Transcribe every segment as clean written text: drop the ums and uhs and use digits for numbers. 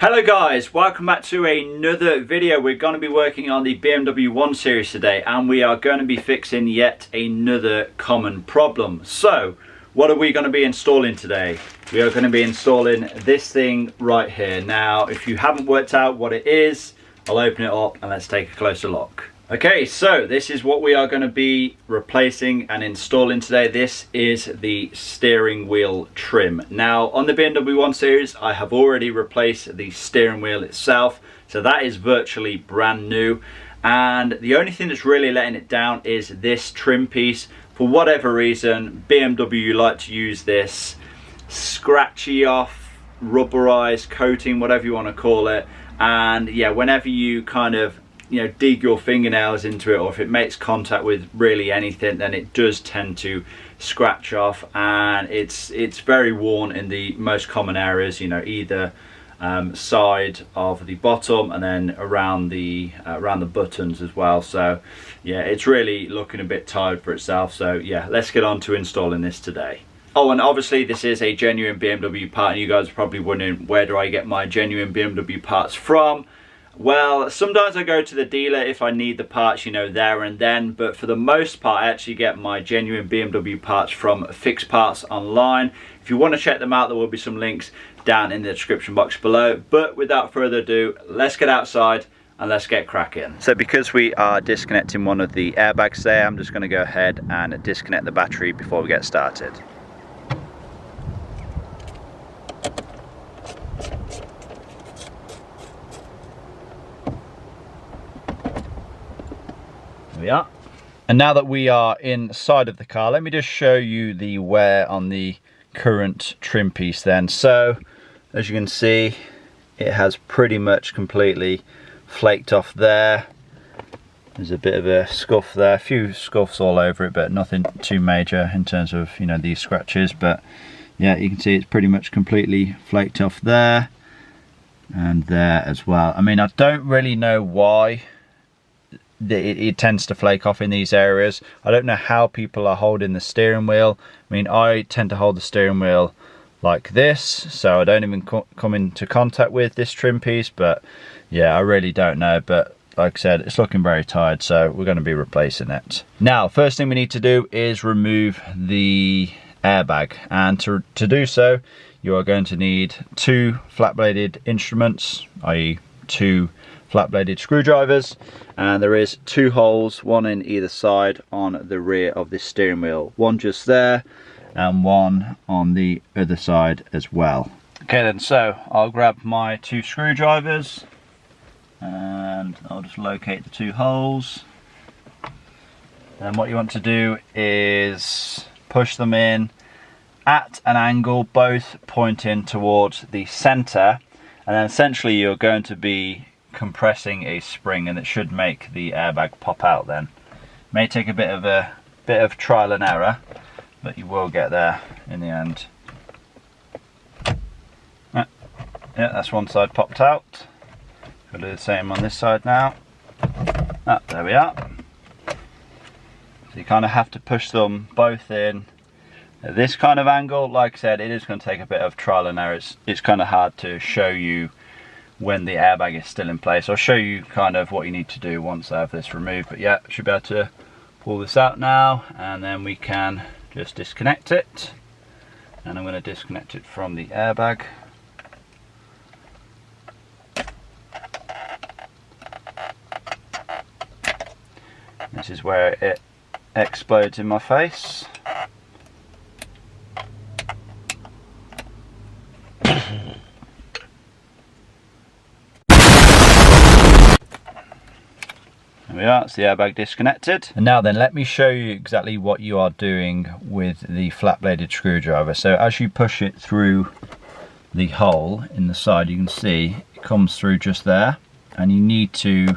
Hello guys, welcome back to another video. We're going to be working on the BMW 1 Series today, and we are going to be fixing yet another common problem. So what are we going to be installing today? We are going to be installing this thing right here. Now if you haven't worked out what it is, I'll open it up and let's take a closer look. Okay, so this is what we are going to be replacing and installing today. This is the steering wheel trim. Now on the BMW 1 Series I have already replaced the steering wheel itself, so that is virtually brand new, and the only thing that's really letting it down is this trim piece. For whatever reason, BMW like to use this scratchy off, rubberized coating, whatever you want to call it, and yeah, whenever you kind of dig your fingernails into it, or if it makes contact with really anything, then it does tend to scratch off, and it's very worn in the most common areas, either side of the bottom and then around the buttons as well. So yeah, it's really looking a bit tired for itself. So yeah, let's get on to installing this today. Oh, and obviously this is a genuine BMW part, and you guys are probably wondering, where do I get my genuine BMW parts from? Well, sometimes I go to the dealer if I need the parts, there and then, but for the most part I actually get my genuine BMW parts from Fix Parts online. If you want to check them out, there will be some links down in the description box below. But without further ado, let's get outside and let's get cracking. So because we are disconnecting one of the airbags there, I'm just going to go ahead and disconnect the battery before we get started. We are. And now that we are inside of the car, let me just show you the wear on the current trim piece then. So as you can see, it has pretty much completely flaked off there. There's a bit of a scuff there, a few scuffs all over it, but nothing too major in terms of these scratches. But yeah, you can see it's pretty much completely flaked off there and there as well. I mean, I don't really know why it tends to flake off in these areas. I don't know how people are holding the steering wheel. I mean, I tend to hold the steering wheel like this, so I don't even come into contact with this trim piece. But yeah, I really don't know. But like I said, it's looking very tired, so we're going to be replacing it. Now, first thing we need to do is remove the airbag, and to do so, you are going to need two flat-bladed instruments, i.e. two flat-bladed screwdrivers, and there is two holes, one in either side on the rear of this steering wheel, one just there and one on the other side as well. Okay then, so I'll grab my two screwdrivers and I'll just locate the two holes, and what you want to do is push them in at an angle, both pointing towards the center, and then essentially you're going to be compressing a spring, and it should make the airbag pop out. Then may take a bit of trial and error, but you will get there in the end. Yeah, that's one side popped out. We'll do the same on this side now. There we are. So you kind of have to push them both in at this kind of angle. Like I said, it is going to take a bit of trial and error. It's kind of hard to show you when the airbag is still in place. I'll show you kind of what you need to do once I have this removed. But yeah, should be able to pull this out now, and then we can just disconnect it. And I'm going to disconnect it from the airbag. This is where it explodes in my face. There we are, it's the airbag disconnected. And now then, let me show you exactly what you are doing with the flat-bladed screwdriver. So as you push it through the hole in the side, you can see it comes through just there, and you need to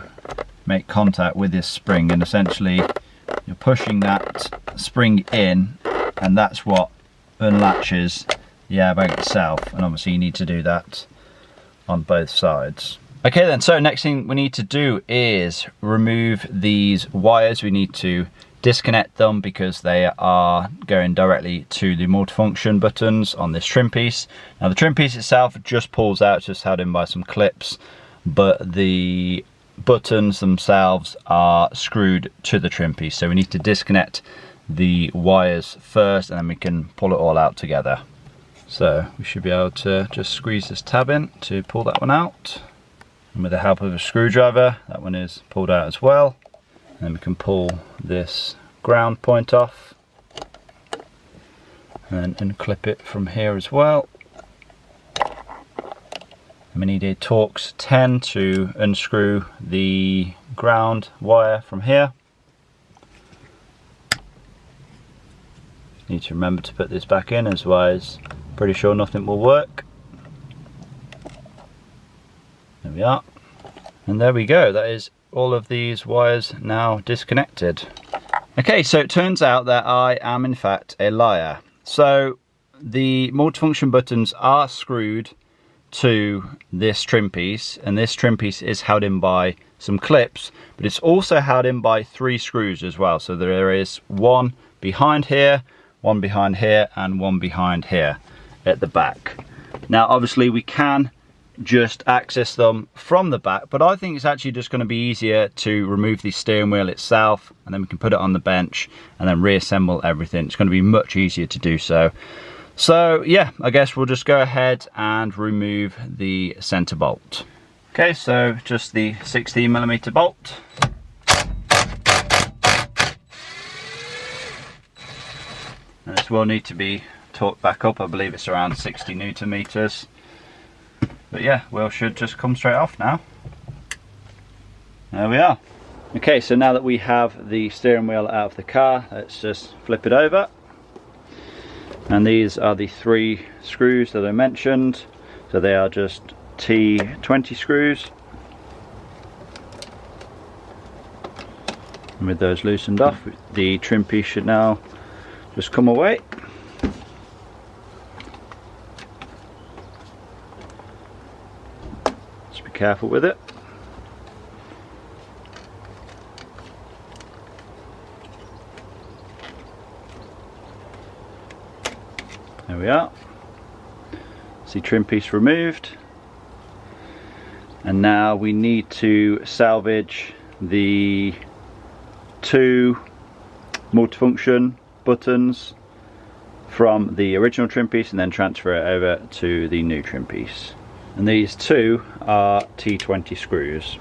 make contact with this spring, and essentially you're pushing that spring in, and that's what unlatches the airbag itself, and obviously you need to do that on both sides. Okay then, so next thing we need to do is remove these wires. We need to disconnect them because they are going directly to the multifunction buttons on this trim piece. Now the trim piece itself just pulls out, just held in by some clips, but the buttons themselves are screwed to the trim piece, so we need to disconnect the wires first and then we can pull it all out together. So we should be able to just squeeze this tab in to pull that one out, and with the help of a screwdriver that one is pulled out as well. And then we can pull this ground point off and then unclip it from here as well. And we need a Torx 10 to unscrew the ground wire from here. Need to remember to put this back in, otherwise pretty sure nothing will work. There we are. And there we go, that is all of these wires now disconnected. Okay, so it turns out that I am in fact a liar. So the multifunction buttons are screwed to this trim piece, and this trim piece is held in by some clips, but it's also held in by 3 screws as well. So there is one behind here, one behind here, and one behind here at the back. Now obviously we can just access them from the back, but I think it's actually just going to be easier to remove the steering wheel itself, and then we can put it on the bench and then reassemble everything. It's going to be much easier to do so. So yeah, I guess we'll just go ahead and remove the center bolt. Okay, so just the 16mm bolt. And this will need to be torqued back up. I believe it's around 60 Newton meters. But yeah, wheel should just come straight off now. There we are. Okay, so now that we have the steering wheel out of the car, let's just flip it over. And these are the 3 screws that I mentioned. So they are just T20 screws. And with those loosened off, the trim piece should now just come away. Just be careful with it. There we are. See, trim piece removed. And now we need to salvage the 2 multifunction buttons from the original trim piece and then transfer it over to the new trim piece. And these 2 are T20 screws.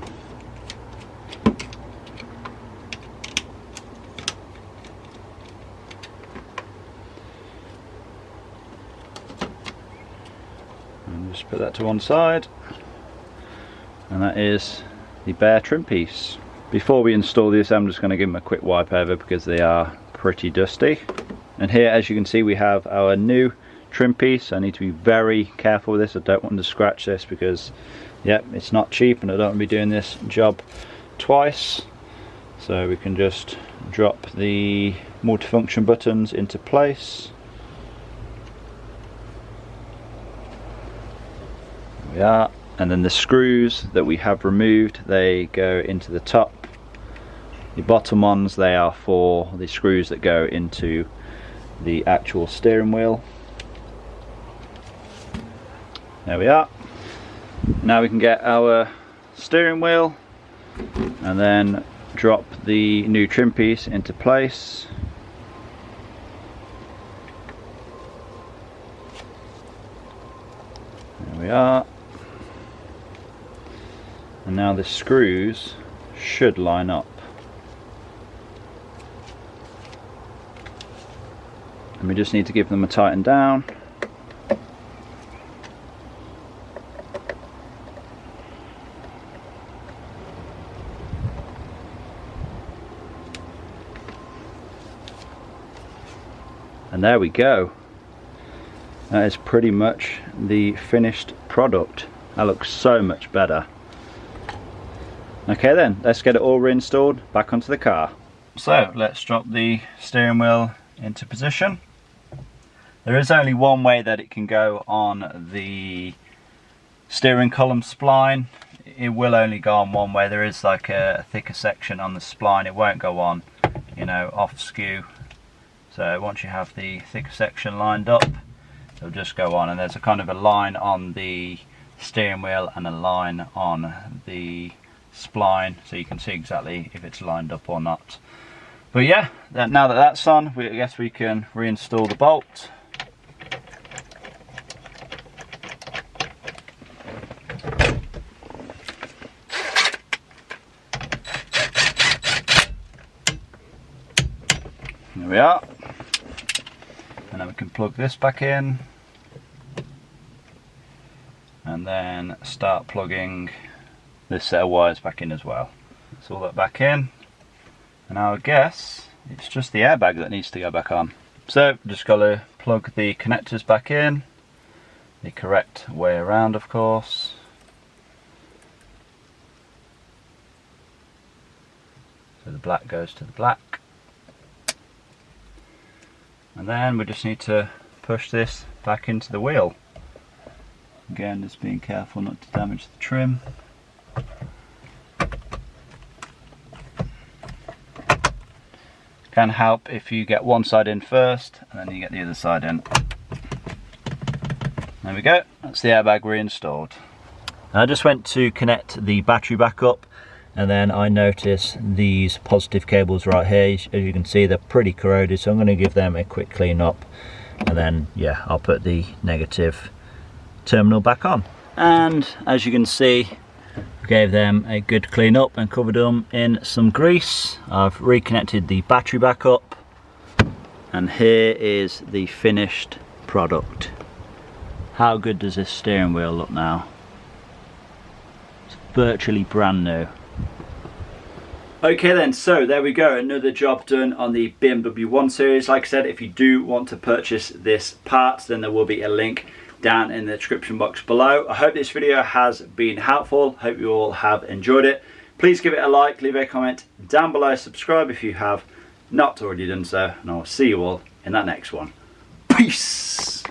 And just put that to one side, and that is the bare trim piece. Before we install this, I'm just going to give them a quick wipe over because they are pretty dusty. And here, as you can see, we have our new trim piece. I need to be very careful with this. I don't want to scratch this because, yeah, it's not cheap, and I don't want to be doing this job twice. So we can just drop the multifunction buttons into place. There we are. And then the screws that we have removed, they go into the top. The bottom ones, they are for the screws that go into the actual steering wheel. There we are. Now we can get our steering wheel and then drop the new trim piece into place. There we are. And now the screws should line up. And we just need to give them a tighten down. And there we go. That is pretty much the finished product. That looks so much better. Okay then, let's get it all reinstalled back onto the car. So let's drop the steering wheel into position. There is only one way that it can go on the steering column spline. It will only go on one way. There is like a thicker section on the spline. It won't go on you know, off skew. So once you have the thick section lined up, it'll just go on, and there's a kind of a line on the steering wheel and a line on the spline, so you can see exactly if it's lined up or not. But yeah, now that that's on, I guess we can reinstall the bolt. There we are. And then we can plug this back in. And then start plugging this set of wires back in as well. That's all that back in. And now I guess it's just the airbag that needs to go back on. So just got to plug the connectors back in, the correct way around of course. So the black goes to the black. And then we just need to push this back into the wheel. Again, just being careful not to damage the trim. Can help if you get one side in first and then you get the other side in. There we go, that's the airbag reinstalled. I just went to connect the battery back up, and then I noticed these positive cables right here. As you can see, they're pretty corroded, so I'm going to give them a quick clean up, and then yeah, I'll put the negative terminal back on. And as you can see, gave them a good clean up and covered them in some grease. I've reconnected the battery back up, and here is the finished product. How good does this steering wheel look now? It's virtually brand new. Okay then, so there we go, another job done on the BMW 1 Series. Like I said, if you do want to purchase this part, then there will be a link down in the description box below. I hope this video has been helpful. Hope you all have enjoyed it. Please give it a like, leave a comment down below, subscribe if you have not already done so, and I will see you all in that next one. Peace!